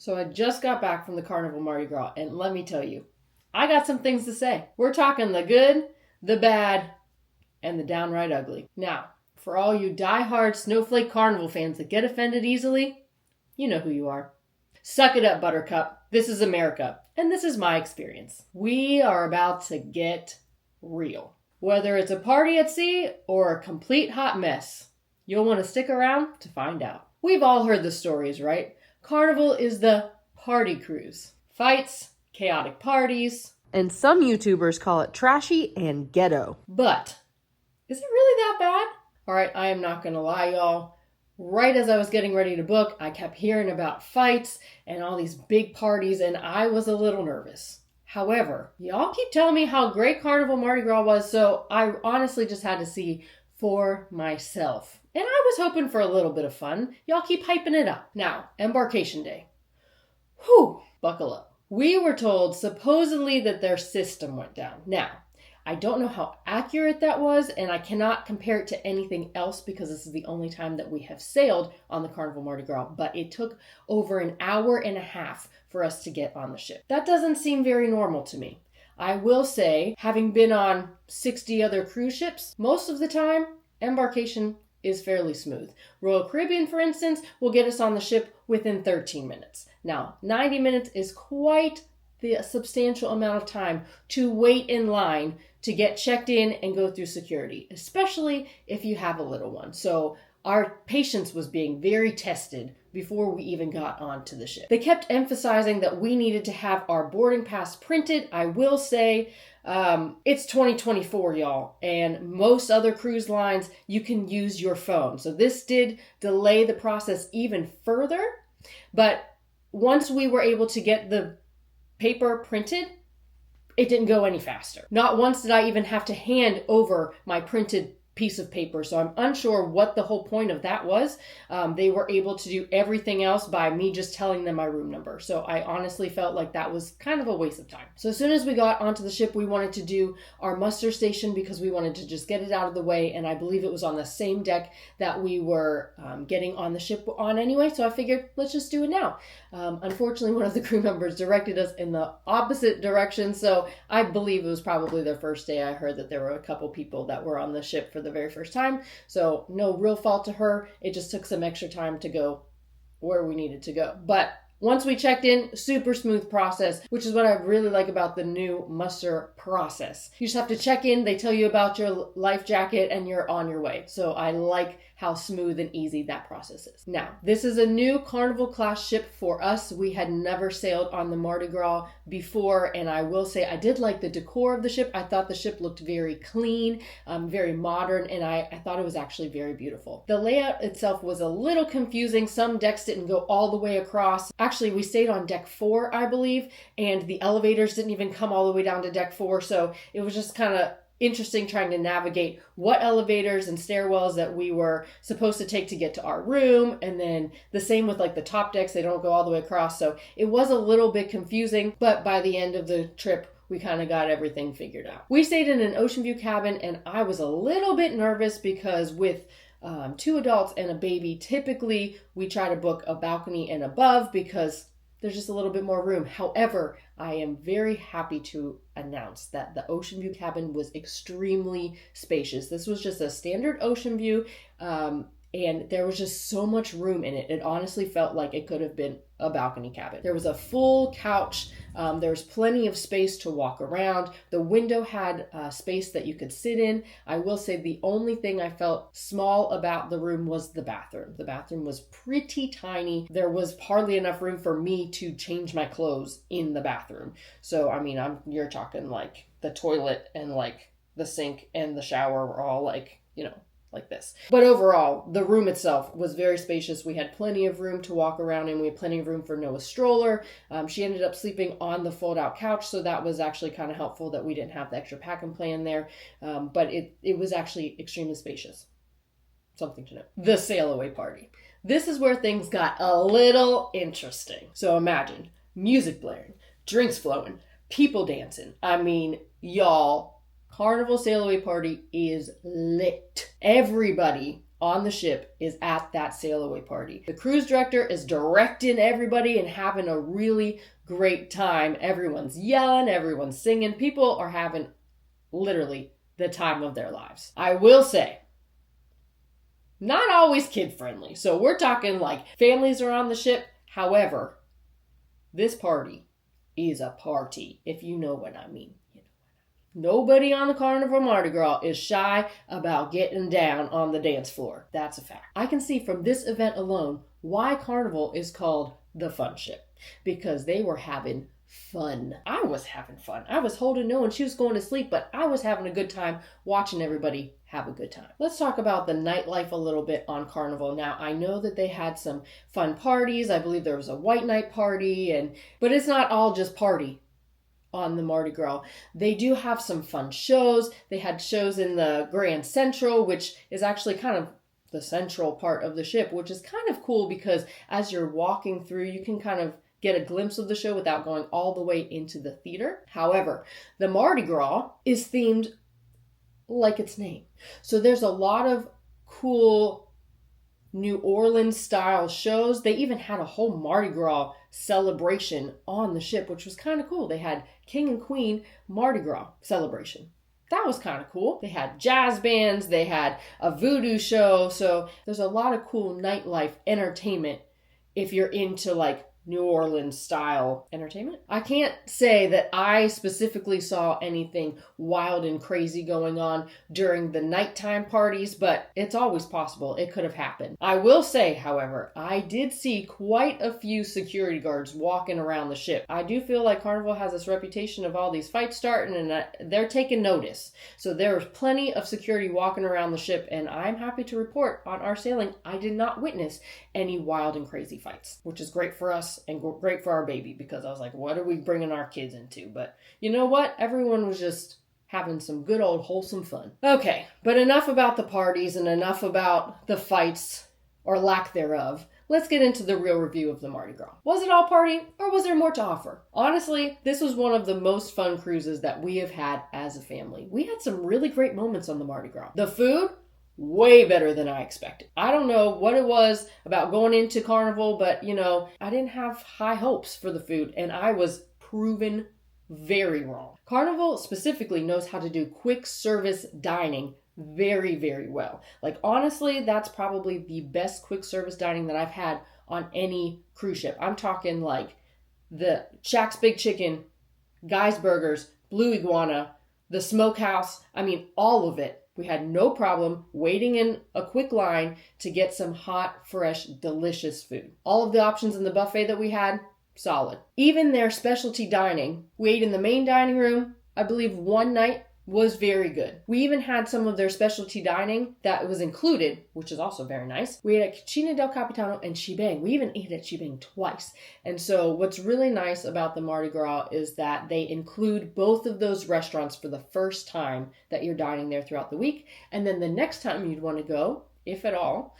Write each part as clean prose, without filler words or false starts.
So I just got back from the Carnival Mardi Gras, and let me tell you, I got some things to say. We're talking the good, the bad, and the downright ugly. Now, for all you die-hard Snowflake Carnival fans that get offended easily, you know who you are. Suck it up, Buttercup. This is America, and this is my experience. We are about to get real. Whether it's a party at sea or a complete hot mess, you'll want to stick around to find out. We've all heard the stories, right? Carnival is the party cruise. Fights, chaotic parties, and some YouTubers call it trashy and ghetto. But is it really that bad? All right, I am not going to lie, y'all. Right as I was getting ready to book, I kept hearing about fights and all these big parties, and I was a little nervous. However, y'all keep telling me how great Carnival Mardi Gras was, so I honestly just had to see for myself. And I was hoping for a little bit of fun. Y'all keep hyping it up. Now, embarkation day. Whew, buckle up. We were told supposedly that their system went down. Now, I don't know how accurate that was, and I cannot compare it to anything else because this is the only time that we have sailed on the Carnival Mardi Gras, but it took over an hour and a half for us to get on the ship. That doesn't seem very normal to me. I will say, having been on 60 other cruise ships, most of the time, embarkation is fairly smooth. Royal Caribbean, for instance, will get us on the ship within 13 minutes. Now, 90 minutes is quite the substantial amount of time to wait in line to get checked in and go through security, especially if you have a little one. So our patience was being very tested before we even got onto the ship. They kept emphasizing that we needed to have our boarding pass printed. I will say, it's 2024, y'all, and most other cruise lines, you can use your phone. So this did delay the process even further, but once we were able to get the paper printed, it didn't go any faster. Not once did I even have to hand over my printed piece of paper. So I'm unsure what the whole point of that was. They were able to do everything else by me just telling them my room number. So I honestly felt like that was kind of a waste of time. So as soon as we got onto the ship, we wanted to do our muster station because we wanted to just get it out of the way. And I believe it was on the same deck that we were getting on the ship on anyway. So I figured, let's just do it now. Unfortunately, one of the crew members directed us in the opposite direction. So I believe it was probably their first day. I heard that there were a couple people that were on the ship for the very first time. So no real fault to her. It just took some extra time to go where we needed to go. But once we checked in, super smooth process, which is what I really like about the new muster process. You just have to check in. They tell you about your life jacket and you're on your way. So I like how smooth and easy that process is. Now, this is a new Carnival class ship for us. We had never sailed on the Mardi Gras before, and I will say I did like the decor of the ship. I thought the ship looked very clean, very modern, and I thought it was actually very beautiful. The layout itself was a little confusing. Some decks didn't go all the way across. Actually, we stayed on deck 4, I believe, and the elevators didn't even come all the way down to deck 4, so it was just kind of interesting trying to navigate what elevators and stairwells that we were supposed to take to get to our room. And then the same with like the top decks, they don't go all the way across. So it was a little bit confusing, but by the end of the trip, we kind of got everything figured out. We stayed in an ocean view cabin and I was a little bit nervous because with 2 adults and a baby, typically we try to book a balcony and above because there's just a little bit more room. However, I am very happy to announce that the ocean view cabin was extremely spacious. This was just a standard ocean view, and there was just so much room in it. It honestly felt like it could have been a balcony cabin. There was a full couch. There was plenty of space to walk around. The window had space that you could sit in. I will say the only thing I felt small about the room was the bathroom. The bathroom was pretty tiny. There was hardly enough room for me to change my clothes in the bathroom. So, I mean, you're talking like the toilet and like the sink and the shower were all like, like this. But overall, the room itself was very spacious. We had plenty of room to walk around and we had plenty of room for Noah's stroller. She ended up sleeping on the fold-out couch, so that was actually kind of helpful that we didn't have the extra pack and play in there. But it was actually extremely spacious. Something to know. The sailaway party. This is where things got a little interesting. So imagine music blaring, drinks flowing, people dancing. I mean, y'all, Carnival Sailaway Party is lit. Everybody on the ship is at that sailaway party. The cruise director is directing everybody and having a really great time. Everyone's yelling, everyone's singing. People are having literally the time of their lives. I will say, not always kid friendly. So we're talking like families are on the ship. However, this party is a party, if you know what I mean. Nobody on the Carnival Mardi Gras is shy about getting down on the dance floor. That's a fact. I can see from this event alone why Carnival is called the fun ship, because they were having fun. I was having fun. I was holding no and she was going to sleep, but I was having a good time watching everybody have a good time. Let's talk about the nightlife a little bit on Carnival. Now, I know that they had some fun parties. I believe there was a white night party, but it's not all just party on the Mardi Gras. They do have some fun shows. They had shows in the Grand Central, which is actually kind of the central part of the ship, which is kind of cool because as you're walking through, you can kind of get a glimpse of the show without going all the way into the theater. However, the Mardi Gras is themed like its name. So there's a lot of cool New Orleans style shows. They even had a whole Mardi Gras celebration on the ship, which was kind of cool. They had King and Queen Mardi Gras celebration. That was kind of cool. They had jazz bands, they had a voodoo show. So there's a lot of cool nightlife entertainment if you're into like New Orleans style entertainment. I can't say that I specifically saw anything wild and crazy going on during the nighttime parties, but it's always possible. It could have happened. I will say, however, I did see quite a few security guards walking around the ship. I do feel like Carnival has this reputation of all these fights starting and they're taking notice. So there was plenty of security walking around the ship, and I'm happy to report on our sailing, I did not witness any wild and crazy fights, which is great for us and great for our baby, because I was like, what are we bringing our kids into? But you know what? Everyone was just having some good old wholesome fun. Okay, but enough about the parties and enough about the fights or lack thereof. Let's get into the real review of the Mardi Gras. Was it all party or was there more to offer? Honestly, this was one of the most fun cruises that we have had as a family. We had some really great moments on the Mardi Gras. The food, way better than I expected. I don't know what it was about going into Carnival, but I didn't have high hopes for the food, and I was proven very wrong. Carnival specifically knows how to do quick service dining very, very well. Like, honestly, that's probably the best quick service dining that I've had on any cruise ship. I'm talking like the Shaq's Big Chicken, Guy's Burgers, Blue Iguana, the Smokehouse. I mean, all of it. We had no problem waiting in a quick line to get some hot, fresh, delicious food. All of the options in the buffet that we had, solid. Even their specialty dining, we ate in the main dining room, I believe one night, was very good. We even had some of their specialty dining that was included, which is also very nice. We ate at Cucina del Capitano and Shebang. We even ate at Shebang twice. And so what's really nice about the Mardi Gras is that they include both of those restaurants for the first time that you're dining there throughout the week. And then the next time you'd want to go, if at all,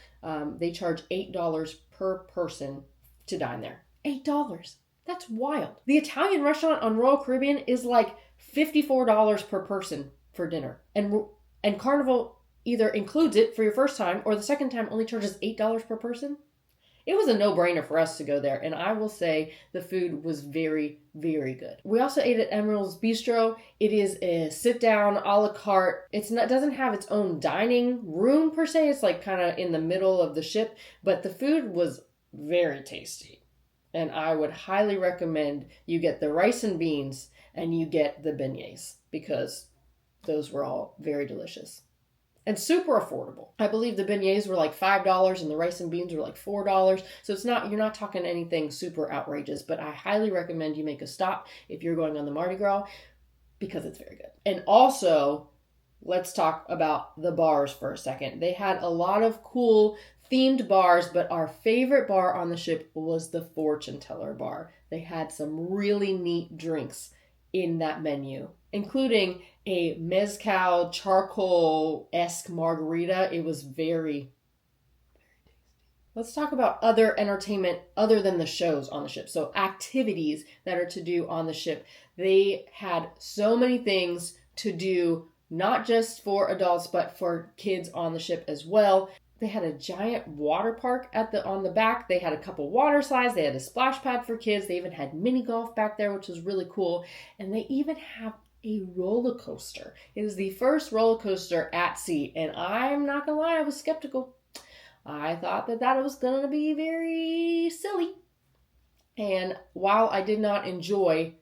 they charge $8 per person to dine there. $8. That's wild. The Italian restaurant on Royal Caribbean is like $54 per person for dinner. And Carnival either includes it for your first time or the second time only charges $8 per person. It was a no-brainer for us to go there, and I will say the food was very, very good. We also ate at Emerald's Bistro. It is a sit-down a la carte. It doesn't have its own dining room per se. It's like kind of in the middle of the ship, but the food was very tasty. And I would highly recommend you get the rice and beans and you get the beignets, because those were all very delicious and super affordable. I believe the beignets were like $5 and the rice and beans were like $4. So you're not talking anything super outrageous, but I highly recommend you make a stop if you're going on the Mardi Gras, because it's very good. And also, let's talk about the bars for a second. They had a lot of cool themed bars, but our favorite bar on the ship was the Fortune Teller bar. They had some really neat drinks in that menu, including a mezcal charcoal-esque margarita. It was very, very tasty. Let's talk about other entertainment other than the shows on the ship. So activities that are to do on the ship. They had so many things to do, not just for adults, but for kids on the ship as well. They had a giant water park on the back. They had a couple water slides. They had a splash pad for kids. They even had mini golf back there, which was really cool. And they even have a roller coaster. It is the first roller coaster at sea. And I'm not going to lie, I was skeptical. I thought that was going to be very silly. And while I did not enjoy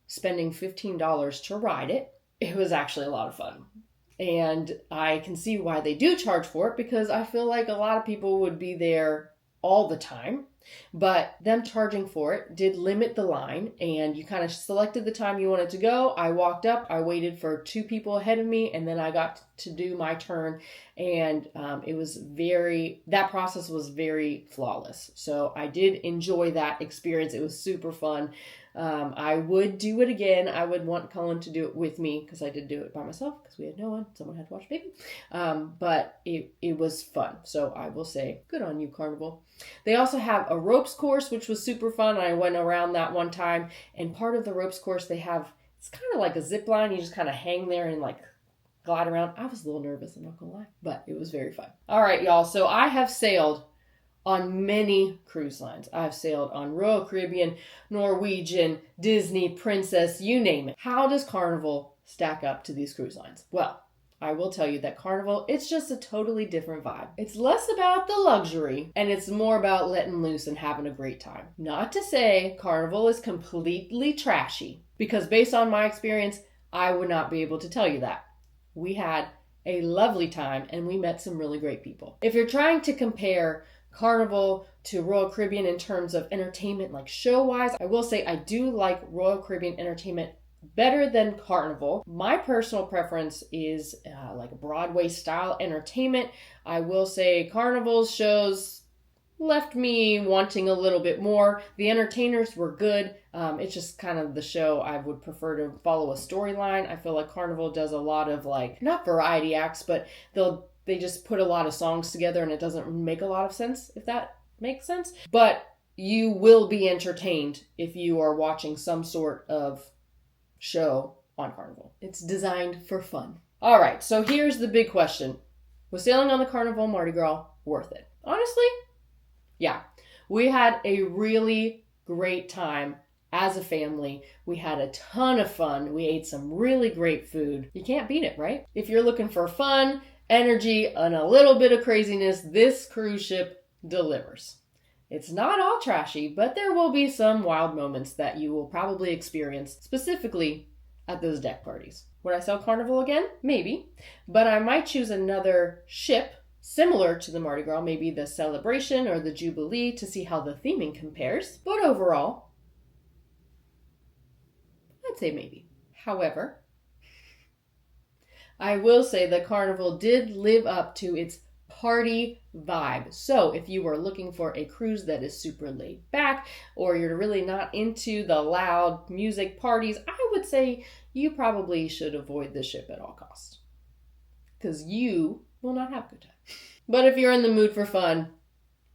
spending $15 to ride it, it was actually a lot of fun. And I can see why they do charge for it, because I feel like a lot of people would be there all the time. But them charging for it did limit the line, and you kind of selected the time you wanted to go. I walked up, I waited for 2 people ahead of me, and then I got to do my turn. And that process was very flawless. So I did enjoy that experience. It was super fun. I would do it again. I would want Cullen to do it with me, because I did do it by myself because we had no one. Someone had to watch baby. But it was fun. So I will say, good on you, Carnival. They also have a ropes course, which was super fun. I went around that one time, and part of the ropes course it's kind of like a zip line. You just kind of hang there and like glide around. I was a little nervous, I'm not gonna lie, but it was very fun. All right, y'all. So I have sailed on many cruise lines. I've sailed on Royal Caribbean, Norwegian, Disney, Princess, you name it. How does Carnival stack up to these cruise lines? Well, I will tell you that Carnival, it's just a totally different vibe. It's less about the luxury, and it's more about letting loose and having a great time. Not to say Carnival is completely trashy, because based on my experience, I would not be able to tell you that. We had a lovely time, and we met some really great people. If you're trying to compare Carnival to Royal Caribbean in terms of entertainment, like show-wise, I will say I do like Royal Caribbean entertainment better than Carnival. My personal preference is like a Broadway style entertainment. I will say Carnival's shows left me wanting a little bit more. The entertainers were good. It's just kind of the show I would prefer to follow a storyline. I feel like Carnival does a lot of like, not variety acts, but they just put a lot of songs together and it doesn't make a lot of sense, if that makes sense. But you will be entertained if you are watching some sort of show on Carnival. It's designed for fun. All right, so here's the big question. Was sailing on the Carnival Mardi Gras worth it? Honestly, yeah. We had a really great time as a family. We had a ton of fun. We ate some really great food. You can't beat it, right? If you're looking for fun, energy, and a little bit of craziness, this cruise ship delivers. It's not all trashy, but there will be some wild moments that you will probably experience, specifically at those deck parties. Would I sail Carnival again? Maybe. But I might choose another ship similar to the Mardi Gras, maybe the Celebration or the Jubilee, to see how the theming compares. But overall, I'd say maybe. However, I will say that Carnival did live up to its party vibe. So if you are looking for a cruise that is super laid back, or you're really not into the loud music parties, I would say you probably should avoid this ship at all costs, because you will not have a good time. But if you're in the mood for fun,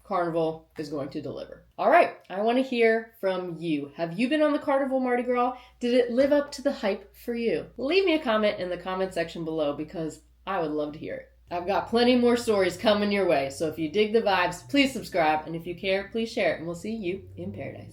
Carnival is going to deliver. All right, I want to hear from you. Have you been on the Carnival Mardi Gras? Did it live up to the hype for you? Leave me a comment in the comment section below, because I would love to hear it. I've got plenty more stories coming your way, so if you dig the vibes, please subscribe, and if you care, please share it, and we'll see you in paradise.